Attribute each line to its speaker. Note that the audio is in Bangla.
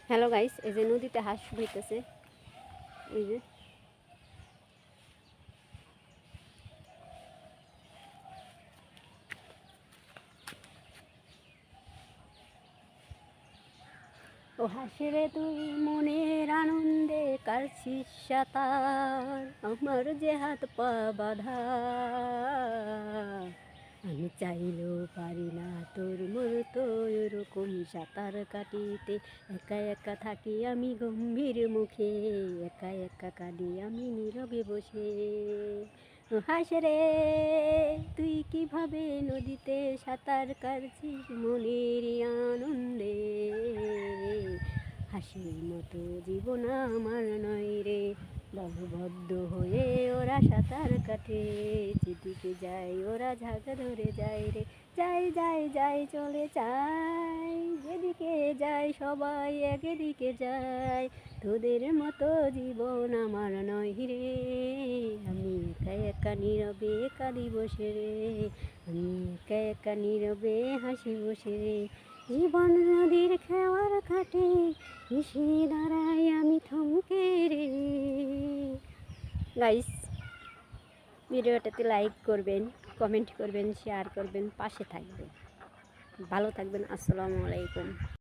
Speaker 1: হ্যালো গাইস, এই যে নদীতে হাঁস হইতেছে। এই যে ও হাসিরে তুই মনের আনন্দে কারছিস সাঁতার, আমার যে হাত পা বাঁধা, আমি চাইলেও পারি না তোর মতো এরকম সাঁতার কাটিতে। একা একা থাকি আমি গম্ভীর মুখে, একা একা কাঁদি আমি নীরবে বসে। ও হাসরে তুই কিভাবে নদীতে সাঁতার কাটছিস মনের আনন্দে, হাসির মতো জীবন আমার নয় রে। দলবদ্ধ হয়ে ওরা সাঁতার কাটে, যেদিকে যায় ওরা ঝাঁকা ধরে যায় রে। যাই যাই যাই চলে যায়, যেদিকে যায় সবাই একদিকে যায়। তোদের মতো জীবন আমার নয় রে, আমি একা একা নীরবে কাঁদি বসে রে, আমি একা একা নীরবে হাসি বসে রে। জীবন নদীর খেওয়ার ঘাটে এসে দাঁড়াই আমি থমকে রে। গাইস, ভিডিওটাতে লাইক করবেন, কমেন্ট করবেন, শেয়ার করবেন, পাশে থাকবেন। ভালো থাকবেন। আসসালামু আলাইকুম।